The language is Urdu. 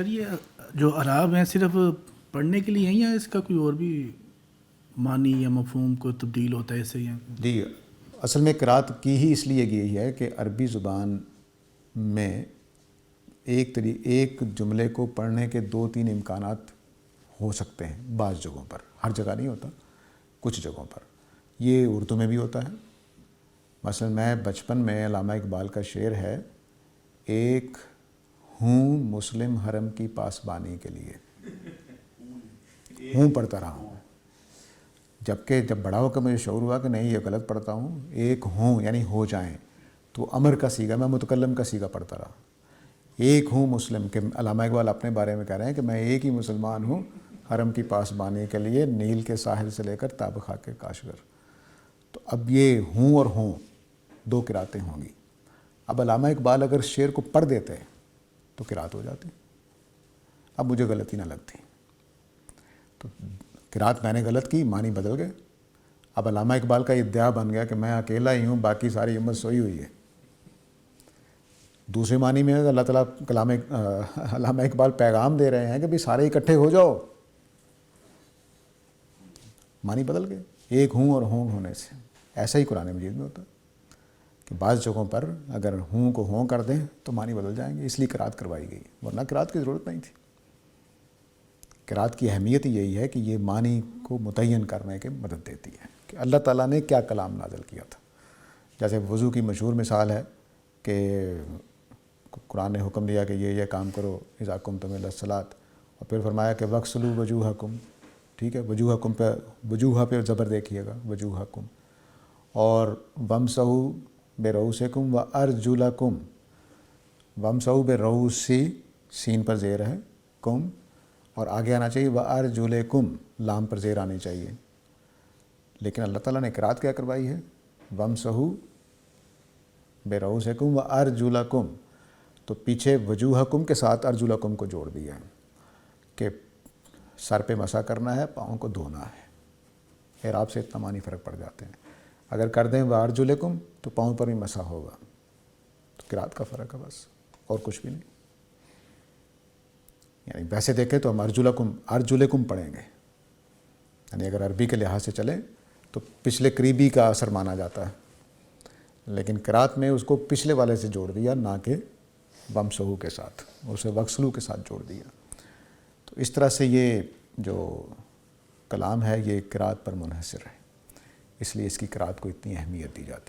سر یہ جو اعراب ہیں صرف پڑھنے کے لیے ہیں یا اس کا کوئی اور بھی معنی یا مفہوم کو تبدیل ہوتا ہے اس سے؟ جی اصل میں قرأت کی ہی اس لیے گئی ہے کہ عربی زبان میں ایک جملے کو پڑھنے کے 2-3 امکانات ہو سکتے ہیں بعض جگہوں پر، ہر جگہ نہیں ہوتا، کچھ جگہوں پر۔ یہ اردو میں بھی ہوتا ہے۔ مثلا میں بچپن میں علامہ اقبال کا شعر ہے، ایک ہوں مسلم حرم کی پاسبانی کے لیے، ہوں پڑھتا رہا ہوں، جبکہ جب بڑا ہو کر مجھے شعور ہوا کہ نہیں یہ غلط پڑھتا ہوں، ایک ہوں یعنی ہو جائیں، تو امر کا صیغہ، میں متکلم کا صیغہ پڑھتا رہا، ایک ہوں مسلم، کہ علامہ اقبال اپنے بارے میں کہہ رہے ہیں کہ میں ایک ہی مسلمان ہوں حرم کی پاسبانی کے لیے، نیل کے ساحل سے لے کر تاب خاک کاشغر۔ تو اب یہ ہوں اور ہوں 2 قرأتیں ہوں گی۔ اب علامہ اقبال اگر شعر کو پڑھ دیتے تو قرأت ہو جاتی، اب مجھے غلطی نہ لگتی، تو قرأت میں نے غلط کی، معنی بدل گئے۔ اب علامہ اقبال کا ادعا بن گیا کہ میں اکیلا ہی ہوں، باقی ساری امت سوئی ہوئی ہے۔ دوسرے معنی میں اللہ تعالیٰ علامہ اقبال پیغام دے رہے ہیں کہ بھی سارے اکٹھے ہو جاؤ، معنی بدل گئے ایک ہوں اور ہوں ہونے سے۔ ایسا ہی قرآن مجید میں ہوتا ہے کہ بعض جگہوں پر اگر ہوں کو ہوں کر دیں تو معنی بدل جائیں گے، اس لیے قرأت کروائی گئی، ورنہ قرأت کی ضرورت نہیں تھی۔ قرأت کی اہمیت یہی ہے کہ یہ معنی کو متعین کرنے کے مدد دیتی ہے کہ اللہ تعالیٰ نے کیا کلام نازل کیا تھا۔ جیسے وضو کی مشہور مثال ہے کہ قرآن نے حکم دیا کہ یہ کام کرو اذا قمتم الی الصلاۃ، اور پھر فرمایا کہ وغسلوا وجوہکم، ٹھیک ہے، وجوہکم پہ وجوہ پہ زبر دیکھیے گا، وجوہکم، اور وامسحوا برؤوسکم وارجلکم، وامسحوا برؤوسی، سین پر زیر ہے، کم، اور آگے آنا چاہیے وارجلکم، لام پر زیر آنی چاہیے، لیکن اللہ تعالیٰ نے قرأت کیا کروائی ہے، وامسحوا برؤوسکم وارجلکم، تو پیچھے وجوہکم کے ساتھ ارجلکم کو جوڑ دیا ہے کہ سر پہ مسح کرنا ہے، پاؤں کو دھونا ہے۔ اعراب سے اتنا معنی فرق پڑ جاتے ہیں۔ اگر کر دیں وارجلکم تو پاؤں پر بھی مسح ہوگا، تو قرأت کا فرق ہے بس، اور کچھ بھی نہیں۔ یعنی ویسے دیکھیں تو ہم ارجلکم پڑھیں گے، یعنی اگر عربی کے لحاظ سے چلیں تو پچھلے قریبی کا اثر مانا جاتا ہے، لیکن قرأت میں اس کو پچھلے والے سے جوڑ دیا، نہ کہ وامسحوا کے ساتھ، اسے وغسلوا کے ساتھ جوڑ دیا۔ تو اس طرح سے یہ جو کلام ہے یہ قرأت پر منحصر ہے، اس لیے اس کی قرأت کو اتنی اہمیت دی جاتی ہے۔